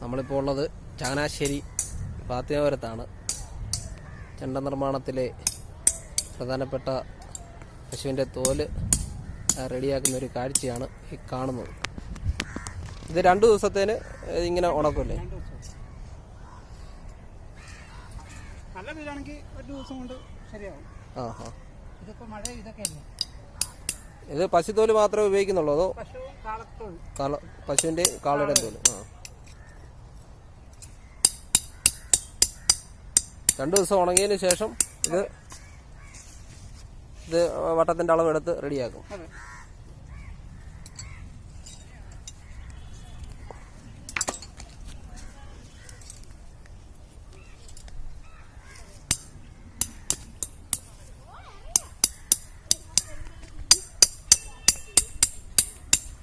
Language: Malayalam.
നമ്മളിപ്പോൾ ഉള്ളത് ചങ്ങനാശ്ശേരി ഫാത്തിമപുരത്താണ്. ചെണ്ട നിർമ്മാണത്തിലെ പ്രധാനപ്പെട്ട പശുവിൻ്റെ തോല് റെഡിയാക്കുന്ന ഒരു കാഴ്ചയാണ് ഈ കാണുന്നത്. ഇത് 2 ദിവസത്തേന് ഇങ്ങനെ ഉണക്കുമല്ലേ? നല്ല വീടാണെങ്കിൽ 1 ദിവസം കൊണ്ട് ശരിയാവും. ഇതിപ്പോ മഴ ഇതൊക്കെയല്ലേ. ഇത് പശുത്തോല് മാത്രമേ ഉപയോഗിക്കുന്നുള്ളൂ അതോ പശുവിന്റെ കാളയുടെ തോല്? 2 ദിവസം ഉണങ്ങിയതിന് ശേഷം ഇത് വട്ടത്തിന്റെ അളവെടുത്ത് റെഡിയാക്കും.